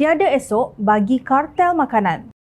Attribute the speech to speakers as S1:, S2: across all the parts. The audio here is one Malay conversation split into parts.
S1: tiada esok bagi kartel makanan.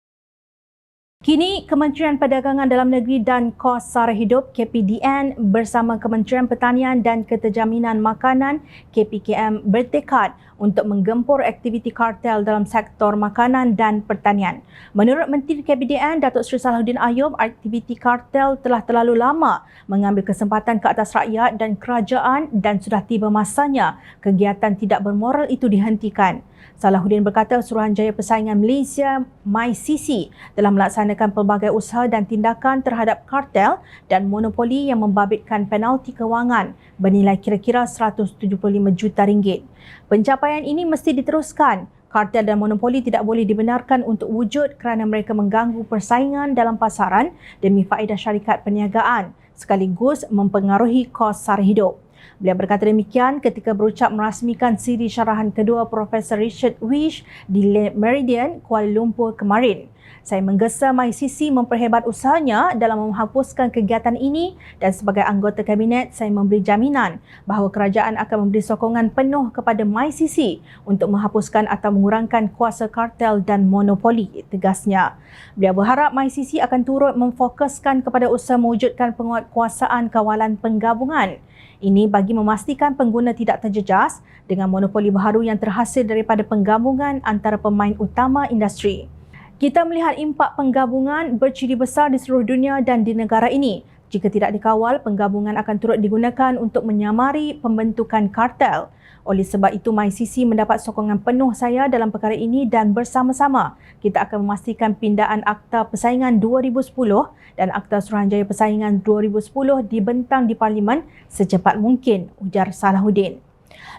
S1: Kini, Kementerian Perdagangan Dalam Negeri dan Kos Sara Hidup KPDN bersama Kementerian Pertanian dan Keterjaminan Makanan KPKM bertekad untuk menggempur aktiviti kartel dalam sektor makanan dan pertanian. Menurut Menteri KPDN Datuk Seri Salahuddin Ayub, aktiviti kartel telah terlalu lama mengambil kesempatan ke atas rakyat dan kerajaan dan sudah tiba masanya kegiatan tidak bermoral itu dihentikan. Salahuddin berkata Suruhanjaya Persaingan Malaysia MyCC telah melaksanakan pelbagai usaha dan tindakan terhadap kartel dan monopoli yang membabitkan penalti kewangan bernilai kira-kira RM175 juta. Pencapaian ini mesti diteruskan. Kartel dan monopoli tidak boleh dibenarkan untuk wujud kerana mereka mengganggu persaingan dalam pasaran demi faedah syarikat perniagaan sekaligus mempengaruhi kos sara hidup. Beliau berkata demikian ketika berucap merasmikan siri syarahan kedua Profesor Richard Wish di Meridian, Kuala Lumpur kemarin. Saya menggesa MyCC memperhebat usahanya dalam menghapuskan kegiatan ini dan sebagai anggota Kabinet saya memberi jaminan bahawa kerajaan akan memberi sokongan penuh kepada MyCC untuk menghapuskan atau mengurangkan kuasa kartel dan monopoli, tegasnya. Beliau berharap MyCC akan turut memfokuskan kepada usaha mewujudkan penguatkuasaan kawalan penggabungan. Ini bagi memastikan pengguna tidak terjejas dengan monopoli baharu yang terhasil daripada penggabungan antara pemain utama industri. Kita melihat impak penggabungan berciri besar di seluruh dunia dan di negara ini. Jika tidak dikawal, penggabungan akan turut digunakan untuk menyamari pembentukan kartel. Oleh sebab itu, MyCC mendapat sokongan penuh saya dalam perkara ini dan bersama-sama kita akan memastikan pindaan Akta Persaingan 2010 dan Akta Suruhanjaya Persaingan 2010 dibentang di Parlimen secepat mungkin, ujar Salahuddin.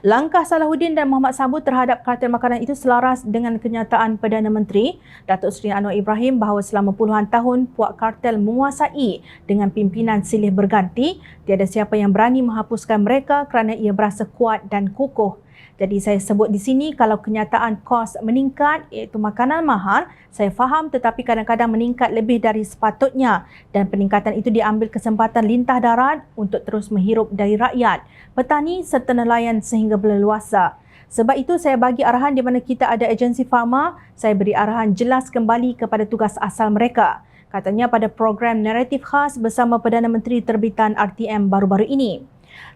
S1: Langkah Salahuddin dan Muhammad Sabu terhadap kartel makanan itu selaras dengan kenyataan Perdana Menteri Datuk Seri Anwar Ibrahim bahawa selama puluhan tahun puak kartel menguasai dengan pimpinan silih berganti, tiada siapa yang berani menghapuskan mereka kerana ia berasa kuat dan kukuh. Jadi saya sebut di sini kalau kenyataan kos meningkat iaitu makanan mahal, saya faham tetapi kadang-kadang meningkat lebih dari sepatutnya dan peningkatan itu diambil kesempatan lintah darat untuk terus menghirup dari rakyat, petani serta nelayan sehingga berleluasa. Sebab itu saya bagi arahan di mana kita ada agensi farma, saya beri arahan jelas kembali kepada tugas asal mereka. Katanya pada program naratif khas bersama Perdana Menteri terbitan RTM baru-baru ini.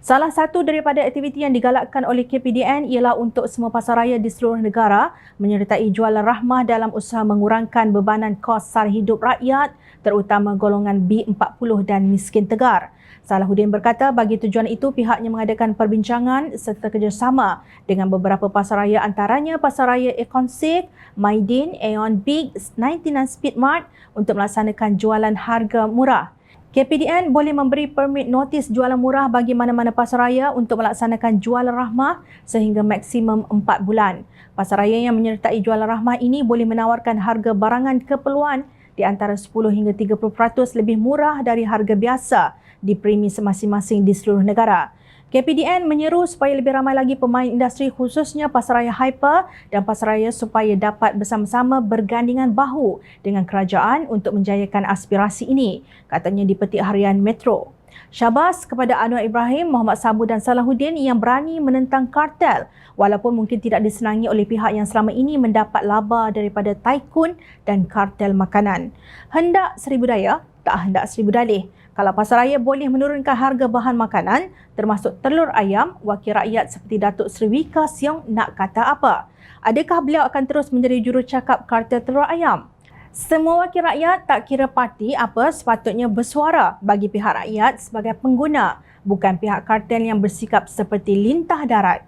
S1: Salah satu daripada aktiviti yang digalakkan oleh KPDN ialah untuk semua pasaraya di seluruh negara menyertai jualan rahmah dalam usaha mengurangkan bebanan kos sara hidup rakyat terutama golongan B40 dan miskin tegar. Salahuddin berkata bagi tujuan itu pihaknya mengadakan perbincangan serta kerjasama dengan beberapa pasaraya antaranya Pasaraya Econsave, Maidin, Aeon Big, 99 Speedmart untuk melaksanakan jualan harga murah. KPDN boleh memberi permit notis jualan murah bagi mana-mana pasaraya untuk melaksanakan jualan rahmah sehingga maksimum 4 bulan. Pasaraya yang menyertai jualan rahmah ini boleh menawarkan harga barangan keperluan di antara 10 hingga 30% lebih murah dari harga biasa di premis masing-masing di seluruh negara. KPDN menyeru supaya lebih ramai lagi pemain industri khususnya pasaraya hyper dan pasaraya supaya dapat bersama-sama bergandingan bahu dengan kerajaan untuk menjayakan aspirasi ini, katanya di Petik Harian Metro. Syabas kepada Anwar Ibrahim, Muhammad Sabu dan Salahuddin yang berani menentang kartel walaupun mungkin tidak disenangi oleh pihak yang selama ini mendapat laba daripada taikun dan kartel makanan. Hendak seribu daya, tak hendak seribu dalih. Kalau pasaraya boleh menurunkan harga bahan makanan termasuk telur ayam, wakil rakyat seperti Datuk Seri Wika Siong nak kata apa? Adakah beliau akan terus menjadi jurucakap kartel telur ayam? Semua wakil rakyat tak kira parti apa sepatutnya bersuara bagi pihak rakyat sebagai pengguna, bukan pihak kartel yang bersikap seperti lintah darat.